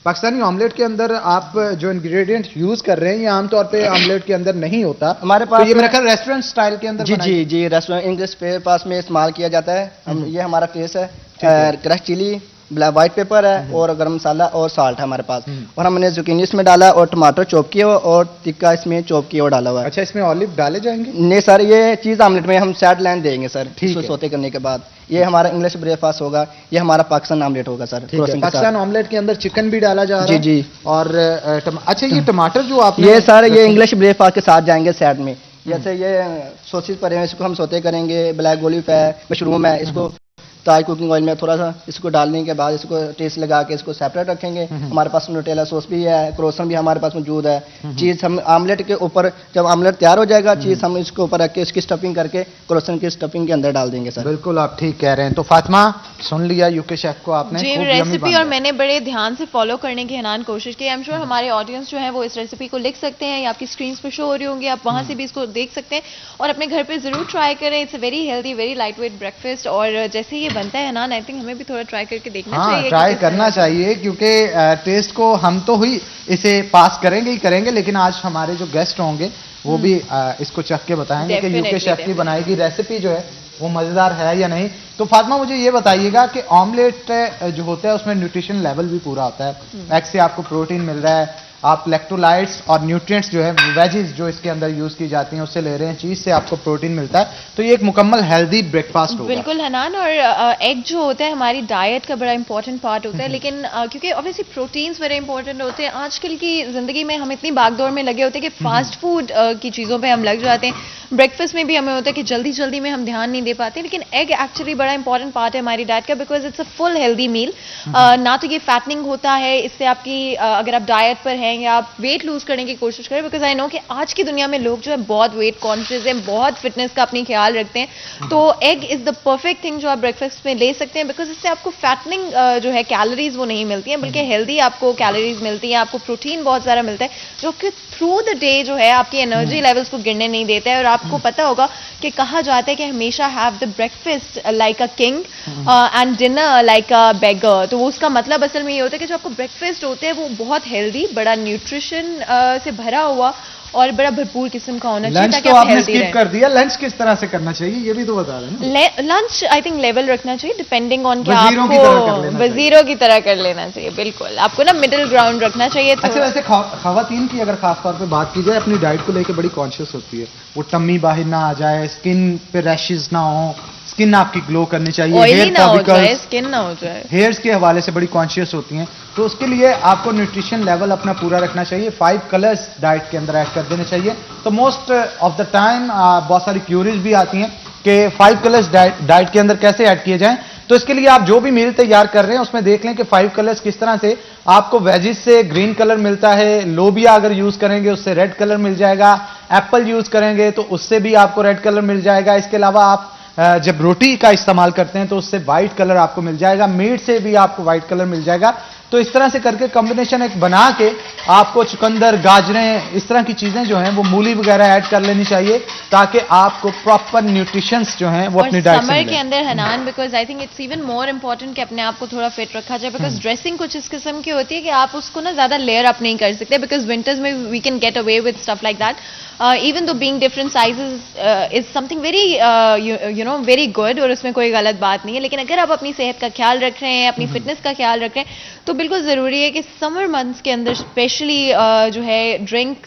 Speaker 1: पाकिस्तानी ऑमलेट के अंदर आप जो इंग्रेडिएंट यूज कर रहे हैं ये आमतौर पे ऑमलेट के अंदर नहीं होता
Speaker 5: हमारे
Speaker 1: तो
Speaker 5: पास।
Speaker 1: ये मेरा ख्याल रेस्टोरेंट स्टाइल के अंदर
Speaker 5: जी
Speaker 1: बनाई-
Speaker 5: जी जी, रेस्टोरेंट इंग्लिश पे पास में इस्तेमाल किया जाता है। ये हमारा फेस है, क्रश चिली, व्हाइट पेपर है और गरम मसाला और साल्ट है हमारे पास। और हमने जुकीनी इसमें डाला और टमाटर चॉप किया हुआ और टिक्का इसमें चॉप किया हुआ डाला हुआ है।
Speaker 1: अच्छा, इसमें ऑलिव डाले जाएंगे?
Speaker 5: नहीं सर, ये चीज आमलेट में हम साइड लाइन देंगे सर,
Speaker 1: ठीक
Speaker 5: इसको
Speaker 1: है।
Speaker 5: सोते करने के बाद। ये हमारा इंग्लिश ब्रेकफास्ट होगा, ये हमारा पाकिस्तान आमलेट होगा सर।
Speaker 1: ठीक है।
Speaker 5: क्रोसिंग के साथ।
Speaker 1: पाकिस्तान ऑमलेट के अंदर चिकन भी डाला जा रहा है?
Speaker 5: जी जी।
Speaker 1: और अच्छा, ये टमाटर जो आपने
Speaker 5: ये सर ये इंग्लिश ब्रेकफास्ट के साथ जाएंगे साइड में। जैसे ये सॉसेज पड़े हैं, इसको हम सोते करेंगे, ब्लैक गोलीफ है, मशरूम है, इसको ताज कुकिंग ऑयल में थोड़ा सा इसको डालने के बाद इसको टेस्ट लगा के इसको सेपरेट रखेंगे। हमारे पास न्यूटेला सॉस भी है, क्रोसन भी हमारे पास मौजूद है। चीज़ हम आमलेट के ऊपर, जब आमलेट तैयार हो जाएगा, चीज़ हम इसके ऊपर रख के इसकी स्टफिंग करके क्रोसन की स्टफिंग के अंदर डाल देंगे सर।
Speaker 1: बिल्कुल आप ठीक कह रहे हैं। तो फातिमा, सुन लिया यूके शेफ को आपने,
Speaker 2: जी,
Speaker 1: खूब यम्मी
Speaker 2: रेसिपी
Speaker 1: बन
Speaker 2: और
Speaker 1: गया।
Speaker 2: मैंने बड़े ध्यान से फॉलो करने की हनान कोशिश की। आई एम श्योर हमारे ऑडियंस जो है वो इस रेसिपी को लिख सकते हैं, या आपकी स्क्रीन पर शो हो रही होंगी, आप वहां से भी इसको देख सकते हैं और अपने घर पे जरूर ट्राई करें। It's a very healthy, very light weight breakfast. और जैसे ये बनता है हनान, आई थिंक हमें भी थोड़ा ट्राई करके देखना
Speaker 1: हाँ,
Speaker 2: चाहिए।
Speaker 1: ट्राई
Speaker 2: कि किस
Speaker 1: करना
Speaker 2: तरह से-
Speaker 1: चाहिए, क्योंकि टेस्ट को हम तो ही इसे पास करेंगे ही करेंगे, लेकिन आज हमारे जो गेस्ट होंगे वो भी इसको चख के बताएंगे कि यूके
Speaker 2: Definitely,
Speaker 1: शेफ की बनाई गई रेसिपी जो है वो मजेदार है या नहीं। तो फातिमा, मुझे ये बताइएगा कि ऑमलेट जो होता है उसमें न्यूट्रिशन लेवल भी पूरा होता है। एग से आपको प्रोटीन मिल रहा है, आप इलेक्ट्रोलाइट्स और न्यूट्रिएंट्स जो है वेजेस जो इसके अंदर यूज की जाती हैं उससे ले रहे हैं, चीज से आपको प्रोटीन मिलता है, तो ये एक मुकम्मल हेल्दी ब्रेकफास्ट होगा।
Speaker 2: बिल्कुल हनान, और एग जो होता है हमारी डाइट का बड़ा इंपॉर्टेंट पार्ट होता है, लेकिन क्योंकि ऑब्वियसली प्रोटीन्स बड़े इंपॉर्टेंट होते हैं, आजकल की जिंदगी में हम इतनी भागदौड़ में लगे होते हैं कि फास्ट फूड की चीज़ों पे हम लग जाते हैं। ब्रेकफास्ट में भी हमें होता है कि जल्दी जल्दी में हम ध्यान नहीं दे पाते, लेकिन एग एक्चुअली बड़ा इंपॉर्टेंट पार्ट है हमारी डाइट का, because it's a full healthy meal. ना तो ये फैटनिंग होता है, इससे आपकी अगर आप डाइट पर हैं या आप वेट लूज करने की कोशिश करें, बिकॉज आई नो कि आज की दुनिया में लोग जो है बहुत वेट कॉन्शियस हैं, बहुत फिटनेस का अपनी ख्याल रखते हैं, तो egg is the perfect thing जो आप ब्रेकफास्ट में ले सकते हैं, बिकॉज इससे आपको फैटनिंग जो है कैलोरीज वो नहीं मिलती हैं, बल्कि हेल्दी आपको कैलोरीज मिलती हैं, आपको प्रोटीन बहुत सारा मिलता है, जो कि थ्रू द डे जो है आपकी एनर्जी लेवल्स को गिरने नहीं देता है। और आपको पता होगा कि कहा जाता है कि हमेशा have the breakfast like a king and dinner like a beggar, तो उसका मतलब असल में ये होता है कि जो आपको ब्रेकफास्ट होते हैं वो बहुत हेल्दी, बड़ा न्यूट्रिशन से भरा हुआ और बड़ा भरपूर किस्म का होना चाहिए,
Speaker 1: लंच
Speaker 2: ताकि
Speaker 1: तो
Speaker 2: आप
Speaker 1: आपने
Speaker 2: हेल्दी
Speaker 1: स्किप
Speaker 2: रहें।
Speaker 1: कर दिया, लंच किस तरह से करना चाहिए ये भी तो बता दें ना।
Speaker 2: लंच आई थिंक लेवल रखना चाहिए, डिपेंडिंग ऑन कि
Speaker 1: वजीरों की तरह कर
Speaker 2: आपको
Speaker 1: लेना चाहिए।
Speaker 2: वजीरों की तरह कर लेना चाहिए। बिल्कुल, आपको ना मिडिल ग्राउंड रखना चाहिए।
Speaker 1: अच्छा, वैसे खवातीन की अगर खास तौर पे बात की जाए, अपनी डाइट को लेके बड़ी कॉन्शियस होती है, वो टम्मी बाहर ना आ जाए, स्किन पे रैशेस ना हो, स्किन आपकी ग्लो करनी चाहिए,
Speaker 2: ऑयली
Speaker 1: हेयर
Speaker 2: ना हो जाए,
Speaker 1: फॉलिकल्स,
Speaker 2: स्किन ना हो जाए,
Speaker 1: हेयर्स के हवाले से बड़ी कॉन्शियस होती हैं, तो उसके लिए आपको न्यूट्रिशन लेवल अपना पूरा रखना चाहिए। 5 कलर्स डाइट के अंदर ऐड कर देने चाहिए। तो मोस्ट ऑफ द टाइम बहुत सारी क्यूरीज भी आती हैं कि 5 कलर्स डाइट के अंदर कैसे ऐड किए जाएं, तो इसके लिए आप जो भी मील तैयार कर रहे हैं उसमें देख लें कि 5 कलर्स किस तरह से आपको वेजिस से ग्रीन कलर मिलता है, लोबिया अगर यूज करेंगे उससे रेड कलर मिल जाएगा, एप्पल यूज करेंगे तो उससे भी आपको रेड कलर मिल जाएगा। इसके अलावा आप जब रोटी का इस्तेमाल करते हैं तो उससे वाइट कलर आपको मिल जाएगा, मीट से भी आपको वाइट कलर मिल जाएगा। तो इस तरह से करके कॉम्बिनेशन एक बना के आपको चुकंदर, गाजरें, इस तरह की चीजें जो हैं वो मूली वगैरह ऐड कर लेनी चाहिए, ताकि आपको प्रॉपर न्यूट्रिशंस जो हैं वो अपनी डाइट से
Speaker 2: समर
Speaker 1: मिलें।
Speaker 2: के अंदर Hanan, because I think it's even more important कि अपने आप को थोड़ा फिट रखा जाए, बिकॉज ड्रेसिंग कुछ इस किस्म की होती है कि आप उसको ना ज्यादा लेयर अप नहीं कर सकते, बिकॉज विंटर्स में we can get away with stuff like that, even though being different sizes is something very you know very good, और उसमें कोई गलत बात नहीं है। लेकिन अगर आप अपनी सेहत का ख्याल रख रहे हैं, अपनी फिटनेस का ख्याल रख रहे हैं, तो बिल्कुल जरूरी है कि समर मंथ्स के अंदर स्पेशली जो है ड्रिंक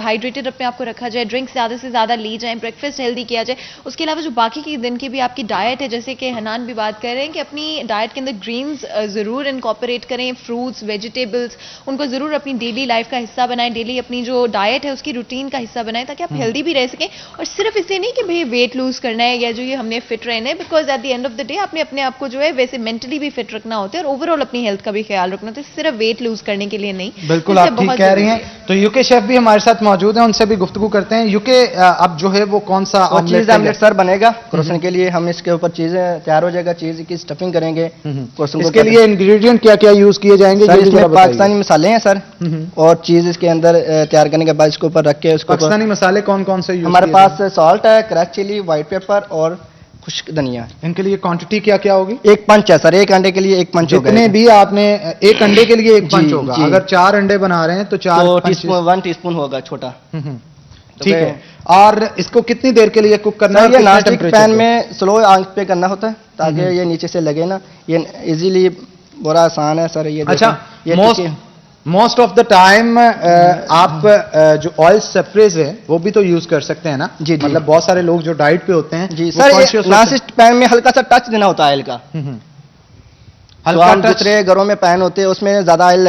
Speaker 2: हाइड्रेटेड अपने आप को रखा जाए, ड्रिंक ज़्यादा से ज़्यादा ली जाए, ब्रेकफास्ट हेल्दी किया जाए। उसके अलावा जो बाकी के दिन की भी आपकी डाइट है, जैसे कि हनान भी बात कर रहे हैं कि अपनी डाइट के अंदर ग्रीन्स ज़रूर इनकॉर्पोरेट करें, फ्रूट्स, वेजिटेबल्स, उनको ज़रूर अपनी डेली लाइफ का हिस्सा बनाएं, डेली अपनी जो डाइट है उसकी रूटीन का हिस्सा बनाएं, ताकि आप हेल्दी भी रह सकें। और सिर्फ इसलिए नहीं कि भाई वेट लूज करना है या जो ये हमने फिट रहना है, because at the end of the day आपने अपने आप को जो है वैसे मेंटली भी फिट रखना होता है और ओवरऑल अपनी हेल्थ का भी ख्याल रखना होता है, सिर्फ वेट लूज करने के लिए नहीं।
Speaker 1: बिल्कुल,
Speaker 2: इससे
Speaker 1: आप ठीक
Speaker 2: बहुत
Speaker 1: कह रही
Speaker 2: जरूरी
Speaker 1: हैं। तो यूके शेफ भी हमारे साथ मौजूद हैं, उनसे भी गुफ्तगू करते हैं। यूके अब जो है वो कौन सा
Speaker 5: और चीज आमलेट सर बनेगा क्रोसन के लिए, हम इसके ऊपर चीजें तैयार हो जाएगा, चीज की स्टफिंग करेंगे क्रोसन को।
Speaker 1: इसके लिए इंग्रेडिएंट क्या क्या यूज किए जाएंगे
Speaker 5: सर
Speaker 1: ये भी जरा
Speaker 5: इसमें
Speaker 1: बताइए।
Speaker 5: पाकिस्तानी मसाले हैं सर, और चीज इसके अंदर तैयार करने के बाद इसके ऊपर रख के उसको
Speaker 1: पाकिस्तानी मसाले कौन कौन से यूज
Speaker 5: हमारे
Speaker 1: किए
Speaker 5: पास सॉल्ट है, क्रैश चिली, व्हाइट पेपर और खुश्क धनिया।
Speaker 1: जाएंगे? इनके लिए क्वांटिटी क्या क्या होगी?
Speaker 5: एक पंच है सर, एक अंडे के लिए एक पंच होगा।
Speaker 1: जितने भी आपने एक अंडे के लिए एक
Speaker 5: जी,
Speaker 1: पंच होगा,
Speaker 5: जी।
Speaker 1: अगर 4 अंडे बना रहे हैं तो 4
Speaker 5: तो
Speaker 1: पंच।
Speaker 5: टीस्पून 1 टीस्पून होगा छोटा।
Speaker 1: ठीक है। और इसको कितनी देर के लिए कुक करना है?
Speaker 5: सर ये
Speaker 1: कितने
Speaker 5: नॉनस्टिक
Speaker 1: temperature
Speaker 5: पैन
Speaker 1: पे?
Speaker 5: में स्लो आंच पे करना होता है ताकि ये नीचे से लगे ना, ये इजीली बड़ा आसान है सर। ये
Speaker 1: अच्छा,
Speaker 5: ये
Speaker 1: मोस्ट ऑफ द टाइम आप जो ऑयल सेपरेज है वो भी तो यूज कर सकते हैं ना?
Speaker 5: जी, जी।
Speaker 1: मतलब बहुत सारे लोग जो डाइट पे होते हैं
Speaker 5: जी
Speaker 1: वो
Speaker 5: सर,
Speaker 1: conscious
Speaker 5: ये
Speaker 1: होते हैं।
Speaker 5: नॉनस्टिक पैन में हल्का सा टच देना होता है ऑयल का। तो
Speaker 1: हल्का
Speaker 5: हम
Speaker 1: टच।
Speaker 5: दूसरे घरों में पैन होते हैं उसमें ज्यादा ऑयल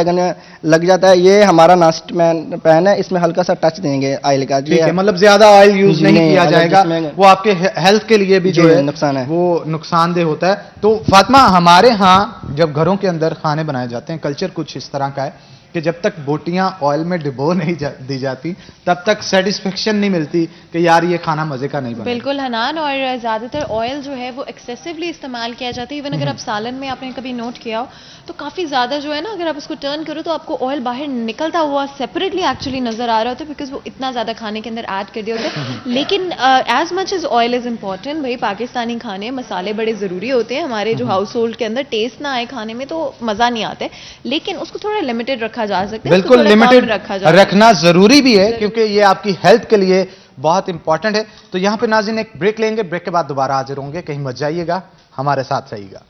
Speaker 5: लग जाता है, ये हमारा नॉनस्टिक पैन है, इसमें हल्का सा टच देंगे ऑयल का।
Speaker 1: ठीक है, मतलब ज्यादा ऑयल यूज
Speaker 5: जी,
Speaker 1: नहीं
Speaker 5: नहीं,
Speaker 1: किया
Speaker 5: अगर
Speaker 1: जाएगा,
Speaker 5: जिसमें-
Speaker 1: वो आपके हेल्थ के लिए भी जो
Speaker 5: जी,
Speaker 1: है
Speaker 5: नुकसान है।
Speaker 1: वो नुकसानदेह होता है। तो फातिमा, हमारे यहाँ जब घरों के अंदर खाने बनाए जाते हैं, कल्चर कुछ इस तरह का है कि जब तक बोटियां ऑयल में डिबो नहीं दी जाती तब तक सेटिस्फेक्शन नहीं मिलती कि यार ये खाना मजे का नहीं बना।
Speaker 2: बिल्कुल हनान, और ज़्यादातर ऑयल जो है वो एक्सेसिवली इस्तेमाल किया जाता है। इवन अगर आप सालन में आपने कभी नोट किया हो तो काफ़ी ज़्यादा जो है ना, अगर आप उसको टर्न करो तो आपको ऑयल बाहर निकलता हुआ सेपरेटली एक्चुअली नज़र आ रहा होता है, बिकॉज वो इतना ज़्यादा खाने के अंदर ऐड कर दिया होता है। लेकिन as much as oil is important, भाई पाकिस्तानी खाने मसाले बड़े ज़रूरी होते हैं हमारे जो हाउस होल्ड के अंदर, टेस्ट ना आए खाने में तो मज़ा नहीं आता है, लेकिन उसको थोड़ा लिमिटेड रखा जा सकता है।
Speaker 1: बिल्कुल, लिमिटेड
Speaker 2: रखा जा सकता है।
Speaker 1: रखना जरूरी भी है क्योंकि ये आपकी हेल्थ के लिए बहुत इंपॉर्टेंट है। तो यहां पे नाज़रीन एक ब्रेक लेंगे, ब्रेक के बाद दोबारा हाजिर होंगे। कहीं मत जाइएगा, हमारे साथ रहिएगा।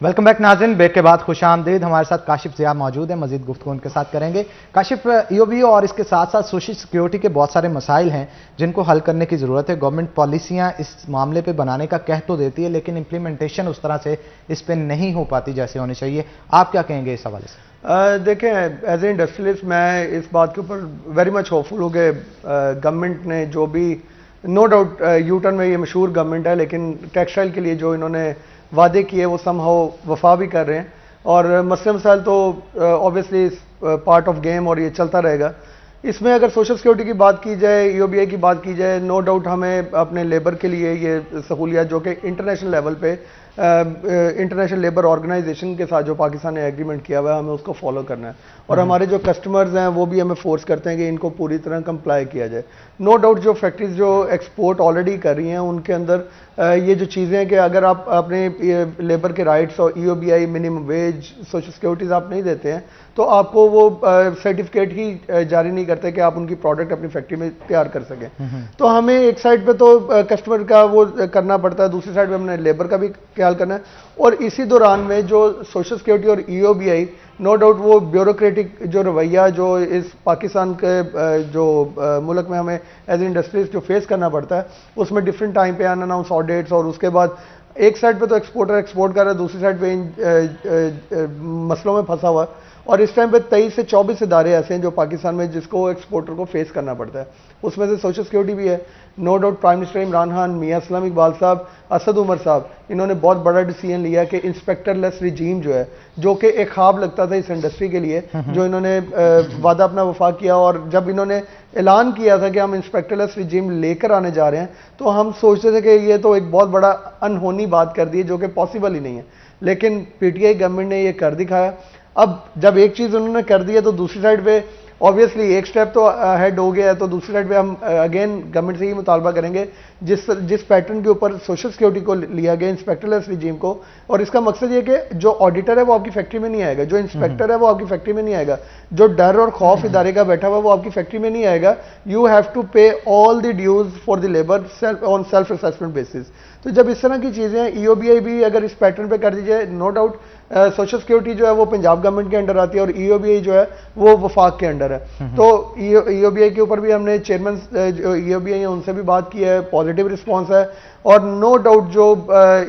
Speaker 1: वेलकम बैक नाज़रीन, ब्रेक के बाद खुश आमदीद। हमारे साथ काशिफ ज़िया मौजूद है, मजीद गुफ्तगू उनके साथ करेंगे। काशिफ, ईओबी और इसके साथ साथ सोशल सिक्योरिटी के बहुत सारे मसाइल हैं जिनको हल करने की ज़रूरत है। गवर्नमेंट पॉलिसियाँ इस मामले पे बनाने का कह तो देती है, लेकिन इम्प्लीमेंटेशन उस तरह से इस पर नहीं हो पाती जैसे होनी चाहिए। आप क्या कहेंगे इस हवाले से?
Speaker 6: देखें, एज ए इंडस्ट्रियलिस्ट मैं इस बात के ऊपर वेरी मच होपफुल हूँ कि गवर्नमेंट ने जो भी, नो डाउट यू टर्न में ये मशहूर गवर्नमेंट है, लेकिन टेक्सटाइल के लिए जो इन्होंने वादे किए वो समहाउ वफा भी कर रहे हैं। और मसले मसाइल तो ऑब्वियसली पार्ट ऑफ गेम और ये चलता रहेगा। इसमें अगर सोशल सिक्योरिटी की बात की जाए, ईओबीआई की बात की जाए, नो डाउट हमें अपने लेबर के लिए ये सहूलियत जो कि इंटरनेशनल लेवल पे इंटरनेशनल लेबर ऑर्गेनाइजेशन के साथ जो पाकिस्तान ने एग्रीमेंट किया हुआ है, हमें उसको फॉलो करना है। और हमारे जो कस्टमर्स हैं वो भी हमें फोर्स करते हैं कि इनको पूरी तरह कंप्लाई किया जाए। नो डाउट जो फैक्ट्रीज जो एक्सपोर्ट ऑलरेडी कर रही हैं उनके अंदर ये जो चीज़ें हैं कि अगर आप अपने लेबर के राइट्स और EOBI, minimum wage, social securities आप नहीं देते हैं तो आपको वो सर्टिफिकेट ही जारी नहीं करते कि आप उनकी प्रोडक्ट अपनी फैक्ट्री में तैयार कर सकें। तो हमें एक साइड पे तो कस्टमर का वो करना पड़ता है, दूसरी साइड पे हमने लेबर का भी ख्याल करना है। और इसी दौरान में जो सोशल सिक्योरिटी और ईओबीआई, नो डाउट वो ब्यूरोक्रेटिक जो रवैया जो इस पाकिस्तान के जो मुल्क में हमें एज इंडस्ट्रीज जो फेस करना पड़ता है, उसमें डिफरेंट टाइम पे अनअनाउंस ऑडिट्स, और उसके बाद एक साइड पे तो एक्सपोर्टर एक्सपोर्ट कर रहा है, दूसरी साइड पे इन मसलों में फंसा हुआ है। और इस टाइम पे 23 से 24 इदारे ऐसे हैं जो पाकिस्तान में जिसको एक्सपोर्टर को फेस करना पड़ता है। उसमें से सोशल सिक्योरिटी भी है। No doubt prime minister Imran Khan, Mian Aslam Iqbal साहब, असद उमर साहब, इन्होंने बहुत बड़ा डिसीजन लिया कि इंस्पेक्टरलेस रिजीम जो है, जो कि एक ख्वाब लगता था इस इंडस्ट्री के लिए, जो इन्होंने वादा अपना वफा किया। और जब इन्होंने ऐलान किया था कि हम इंस्पेक्टरलेस रिजीम लेकर आने जा रहे हैं, तो हम सोचते थे कि ये तो एक बहुत बड़ा अनहोनी बात कर दी है जो कि पॉसिबल ही नहीं है। लेकिन पीटीआई गवर्नमेंट ने ये कर दिखाया। अब जब एक चीज़ उन्होंने कर दी है तो दूसरी साइड पे ऑब्वियसली एक स्टेप तो हेड हो गया है, तो दूसरी साइड पे हम अगेन गवर्नमेंट से ही मुतालबा करेंगे जिस पैटर्न के ऊपर सोशल सिक्योरिटी को लिया गया, इंस्पेक्टरलेस रिजीम को। और इसका मकसद ये कि जो ऑडिटर है वो आपकी फैक्ट्री में नहीं आएगा, जो इंस्पेक्टर है वो आपकी फैक्ट्री में नहीं आएगा, जो डर और खौफ इदारे का बैठा हुआ वो आपकी फैक्ट्री में नहीं आएगा। You have to pay all the dues for the labour on self assessment basis. तो जब इस तरह की चीज़ें हैं, ईओबीआई भी अगर इस पैटर्न पे कर दी जाए, नो डाउट सोशल सिक्योरिटी जो है वो पंजाब गवर्नमेंट के अंडर आती है और ईओबीआई जो है वो वफाक के अंडर है। तो ईओबीआई के ऊपर भी हमने चेयरमैन जो ईओबीआई है उनसे भी बात की है, पॉजिटिव रिस्पांस है। और नो डाउट जो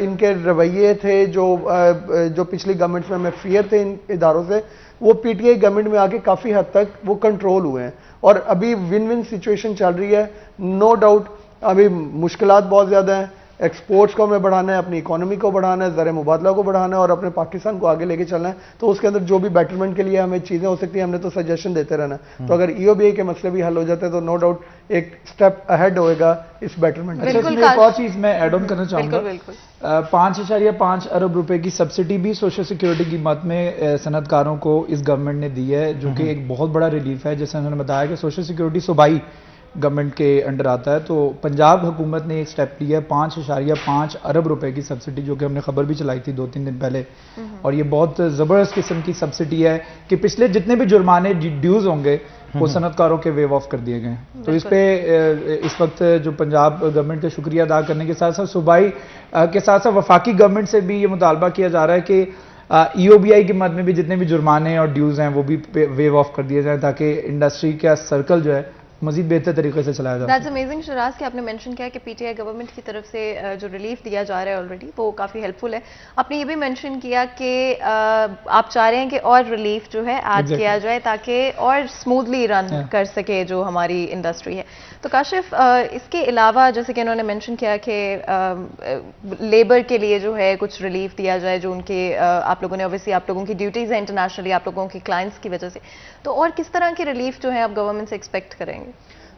Speaker 6: इनके रवैये थे, जो पिछली गवर्नमेंट्स में हमें फियर थे इन इदारों से, वो पीटीआई गवर्नमेंट में आके काफ़ी हद तक वो कंट्रोल हुए हैं और अभी विन विन सिचुएशन चल रही है। नो डाउट अभी मुश्किलात बहुत ज़्यादा हैं, एक्सपोर्ट्स को हमें बढ़ाना है, अपनी इकोनॉमी को बढ़ाना है, ज़र मुबादला को बढ़ाना है और अपने पाकिस्तान को आगे लेके चलना है। तो उसके अंदर जो भी बेटरमेंट के लिए हमें चीज़ें हो सकती हैं, हमने तो सजेशन देते रहना है। तो अगर ईओबीआई के मसले भी हल हो जाते हैं तो नो डाउट एक स्टेप अहेड होएगा इस बेटरमेंट।
Speaker 7: अच्छा, इसमें एक और चीज़ मैं ऐड ऑन करना चाहूँगा। 5.5 अरब रुपए की सब्सिडी भी सोशल सिक्योरिटी की मद में सनतकारों को इस गवर्नमेंट ने दी है, जो कि एक बहुत बड़ा रिलीफ है। जैसे उन्होंने बताया कि सोशल सिक्योरिटी सूबाई गवर्नमेंट के अंडर आता है, तो पंजाब हुकूमत ने एक स्टेप लिया है 5.5 अरब रुपए की सब्सिडी, जो कि हमने खबर भी चलाई थी 2-3 दिन पहले। और ये बहुत ज़बरदस्त किस्म की सब्सिडी है कि पिछले जितने भी जुर्माने ड्यूज होंगे वो सनतकारों के वेव ऑफ कर दिए गए। तो इस पे इस वक्त जो पंजाब गवर्नमेंट का शुक्रिया अदा करने के साथ साथ सूबाई के साथ साथ वफाकी गवर्नमेंट से भी ये मुतालबा किया जा रहा है कि ईओबीआई की मद में भी जितने भी जुर्माने और ड्यूज हैं वो भी वेव ऑफ कर दिए जाए, ताकि इंडस्ट्री का सर्कल जो है मजीद बेहतर तरीके से चलाया जाए।
Speaker 2: दैट्स अमेजिंग शराज कि आपने मेंशन किया कि पीटीआई गवर्नमेंट की तरफ से जो रिलीफ दिया जा रहा है ऑलरेडी वो काफ़ी हेल्पफुल है। आपने ये भी मेंशन किया कि आप चाह रहे हैं कि और रिलीफ जो है ऐड किया जाए ताकि और स्मूथली रन कर सके जो हमारी इंडस्ट्री है। तो काशिफ, इसके अलावा जैसे कि उन्होंने मेंशन किया कि लेबर के लिए जो है कुछ रिलीफ दिया जाए, जो उनके आप लोगों ने ऑब्वियसली आप लोगों की ड्यूटीज़ हैं इंटरनेशनली आप लोगों के क्लाइंट्स की वजह से, तो और किस तरह के रिलीफ जो है आप गवर्नमेंट से एक्सपेक्ट करेंगे?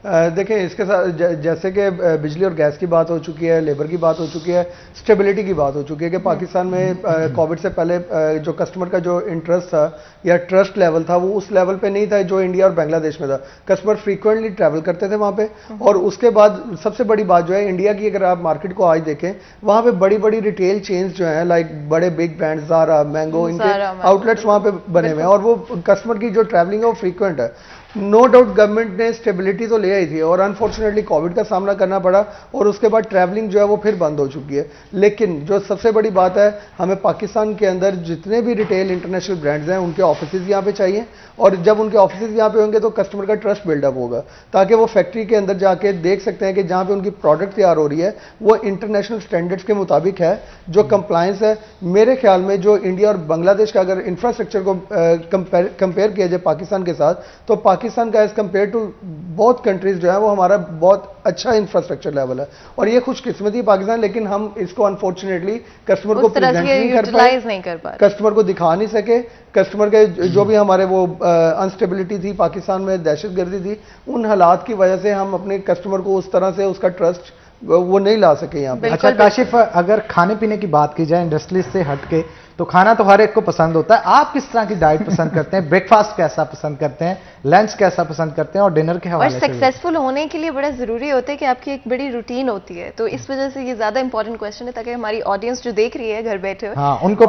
Speaker 6: देखें, इसके साथ जैसे कि बिजली और गैस की बात हो चुकी है, लेबर की बात हो चुकी है, स्टेबिलिटी की बात हो चुकी है कि पाकिस्तान में कोविड से पहले जो कस्टमर का जो इंटरेस्ट था या ट्रस्ट लेवल था वो उस लेवल पे नहीं था जो इंडिया और बांग्लादेश में था। कस्टमर फ्रीक्वेंटली ट्रैवल करते थे वहाँ पे। और उसके बाद सबसे बड़ी बात जो है इंडिया की, अगर आप मार्केट को आज देखें, वहाँ पे बड़ी बड़ी रिटेल चेन्स जो हैं, लाइक बड़े बिग ब्रांड ज़ारा, मैंगो, इनके आउटलेट्स वहाँ पे बने हुए हैं और वो कस्टमर की जो ट्रैवलिंग है वो फ्रीक्वेंट है। नो डाउट गवर्नमेंट ने स्टेबिलिटी तो ले आई थी और अनफॉर्चुनेटली कोविड का सामना करना पड़ा और उसके बाद ट्रैवलिंग जो है वो फिर बंद हो चुकी है। लेकिन जो सबसे बड़ी बात है, हमें पाकिस्तान के अंदर जितने भी रिटेल इंटरनेशनल ब्रांड्स हैं उनके ऑफिसेज यहाँ पे चाहिए, और जब उनके ऑफिसेज यहाँ पे होंगे तो कस्टमर का ट्रस्ट बिल्डअप होगा, ताकि वो फैक्ट्री के अंदर जाके देख सकते हैं कि जहाँ पे उनकी प्रोडक्ट तैयार हो रही है वो इंटरनेशनल स्टैंडर्ड्स के मुताबिक है, जो कंप्लायंस है। मेरे ख्याल में जो इंडिया और बांग्लादेश का अगर इंफ्रास्ट्रक्चर को कंपेयर किया जाए पाकिस्तान के साथ, तो पाकिस्तान का as compare to both countries जो है वो हमारा बहुत अच्छा इंफ्रास्ट्रक्चर लेवल है, और ये खुशकिस्मती पाकिस्तान, लेकिन हम इसको अनफॉर्चुनेटली कस्टमर को प्रेजेंट नहीं कर पाए, कस्टमर को दिखा नहीं सके। कस्टमर के जो भी हमारे वो अनस्टेबिलिटी थी पाकिस्तान में, दहशतगर्दी थी, उन हालात की वजह से हम अपने कस्टमर को उस तरह से उसका ट्रस्ट वो नहीं ला सके यहाँ पे।
Speaker 1: अच्छा काशिफ, अगर खाने पीने की बात की जाए इंडस्ट्री से हटके, तो खाना तो हर एक को पसंद होता है। आप किस तरह की डाइट पसंद करते हैं? ब्रेकफास्ट कैसा पसंद करते हैं, लंच कैसा पसंद करते हैं, और डिनर के हवाले
Speaker 2: से? और सक्सेसफुल होने के लिए बड़ा जरूरी होता है कि आपकी एक बड़ी रूटीन होती है, तो इस वजह से ये ज्यादा इंपॉर्टेंट क्वेश्चन है, ताकि हमारी ऑडियंस जो देख रही है घर बैठे हुए,
Speaker 1: हाँ, उनको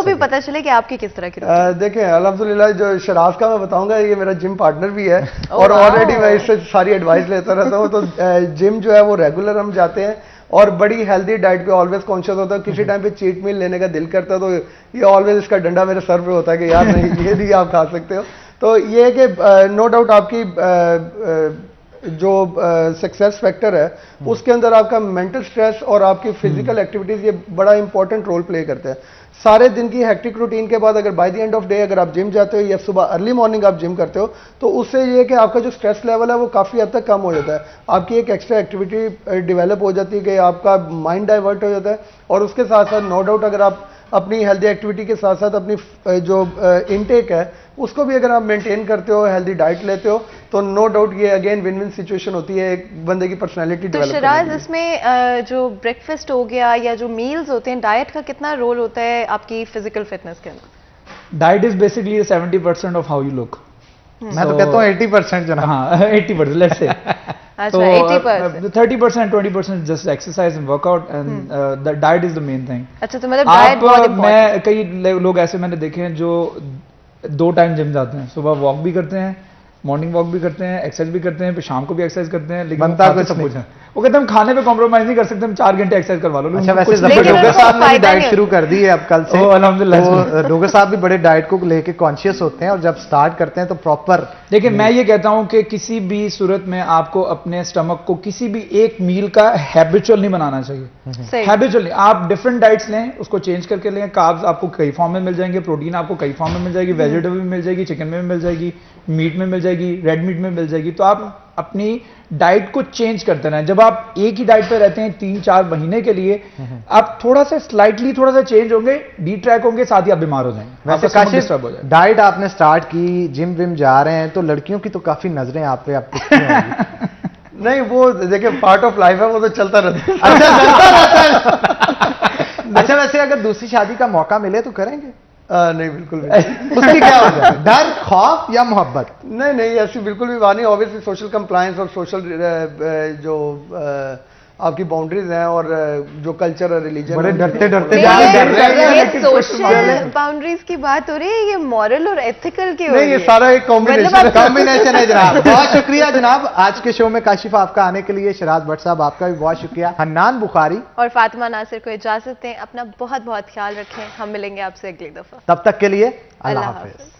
Speaker 1: भी
Speaker 2: पता चले कि आपकी किस तरह की
Speaker 6: देखें अल्हम्दुलिल्लाह, जो शराज का मैं बताऊंगा, ये मेरा जिम पार्टनर भी है और ऑलरेडी मैं इससे सारी एडवाइस लेता रहता हूँ। तो जिम जो है वो रेगुलर हम जाते हैं और बड़ी हेल्दी डाइट पे ऑलवेज कॉन्शियस होता है। किसी टाइम पे चीट मील लेने का दिल करता है तो ये ऑलवेज इसका डंडा मेरे सर पे होता है कि यार नहीं, ये नहीं आप खा सकते हो। तो ये है कि नो डाउट आपकी जो सक्सेस फैक्टर है उसके अंदर आपका मेंटल स्ट्रेस और आपकी फिजिकल एक्टिविटीज ये बड़ा इंपॉर्टेंट रोल प्ले करते हैं। सारे दिन की हेक्टिक रूटीन के बाद अगर by the end of day अगर आप जिम जाते हो या सुबह अर्ली मॉर्निंग आप जिम करते हो, तो उससे ये है कि आपका जो स्ट्रेस लेवल है वो काफ़ी हद तक कम हो जाता है। आपकी एक एक्स्ट्रा एक्टिविटी डेवलप हो जाती है कि आपका माइंड डाइवर्ट हो जाता है, और उसके साथ साथ नो डाउट अगर आप अपनी हेल्दी एक्टिविटी के साथ साथ अपनी जो इनटेक है उसको भी अगर आप मेंटेन करते हो, हेल्दी डाइट लेते हो, तो नो डाउट ये अगेन विन विन सिचुएशन होती है एक बंदे की पर्सनैलिटी डेवलप करने
Speaker 2: शराज, इसमें जो ब्रेकफास्ट हो गया या जो मील्स होते हैं, डाइट का कितना रोल होता है आपकी फिजिकल फिटनेस के अंदर?
Speaker 7: Diet is basically 70% of how you look.
Speaker 1: मैं तो कहता हूँ 80% जनाब।
Speaker 7: हाँ 80% लेट्स से।
Speaker 2: तो 80%,
Speaker 7: 30%, 20% just exercise and workout, and the diet is the main thing.
Speaker 2: अच्छा, तो मतलब डाइट बहुत इंपॉर्टेंट।
Speaker 7: मैं कई लोग ऐसे मैंने देखे हैं जो 2 टाइम जिम जाते हैं, सुबह वॉक भी करते हैं, मॉर्निंग वॉक भी करते हैं, एक्सरसाइज भी करते हैं, फिर शाम को भी एक्सरसाइज करते हैं, लेकिन वो कहते हैं हम खाने पे कॉम्प्रोमाइज नहीं कर सकते, हम 4 घंटे एक्सरसाइज करवा लो।
Speaker 1: अच्छा, वैसे डोगर साहब ने भी डाइट शुरू कर दी है अब कल से।
Speaker 7: अल्हम्दुलिल्लाह,
Speaker 1: डोगर साहब भी बड़े डाइट को लेके कॉन्शियस होते हैं और जब स्टार्ट करते हैं तो प्रॉपर।
Speaker 7: देखिए मैं ये कहता हूं कि किसी भी सूरत में आपको अपने स्टमक को किसी भी एक मील का हैबिचुअल नहीं बनाना चाहिए। हैबिचुअल, आप डिफरेंट डाइट्स लें, उसको चेंज करके लें। कार्ब्स आपको कई फॉर्म में मिल जाएंगे, प्रोटीन आपको कई फॉर्म में मिल जाएगी, वेजिटेबल में मिल जाएगी, चिकन में मिल जाएगी, मीट में मिल जाएगी, रेड मीट में मिल जाएगी। तो आप अपनी डाइट को चेंज करते रहें। जब आप एक ही डाइट पे रहते हैं 3-4 महीने के लिए, आप थोड़ा सा स्लाइटली थोड़ा सा चेंज होंगे, डिट्रैक होंगे, साथ ही आप बीमार हो जाएंगे।
Speaker 1: वैसे काशिफ, डाइट आपने स्टार्ट की, जिम विम जा रहे हैं, तो लड़कियों की तो काफी नजरें आप पे
Speaker 6: नहीं, वो देखिए पार्ट ऑफ लाइफ है, वो तो चलता रहता है।
Speaker 1: अच्छा, चलता रहता है। अच्छा, वैसे अगर दूसरी शादी का मौका मिले तो करेंगे?
Speaker 6: नहीं, बिल्कुल भी।
Speaker 1: उसकी क्या हो जाए, डर, खौफ या मोहब्बत?
Speaker 6: नहीं, ऐसी बिल्कुल भी बात नहीं। ऑब्वियसली सोशल कंप्लायंस और सोशल जो आपकी बाउंड्रीज हैं और जो कल्चर और रिलीजन,
Speaker 1: बड़े डरते
Speaker 2: सोशल बाउंड्रीज की बात हो रही है, ये मॉरल और एथिकल की हो रही है।
Speaker 6: ये सारा एक
Speaker 1: कॉम्बिनेशन है जनाब। बहुत शुक्रिया जनाब आज के शो में काशिफ आपका आने के लिए। शराज भट्ट साहब आपका भी बहुत शुक्रिया। हन्नान बुखारी
Speaker 2: और फातिमा नासिर को इजाजत दें। अपना बहुत बहुत ख्याल रखें। हम मिलेंगे आपसे अगली दफा।
Speaker 1: तब तक के लिए अल्लाह हाफिज।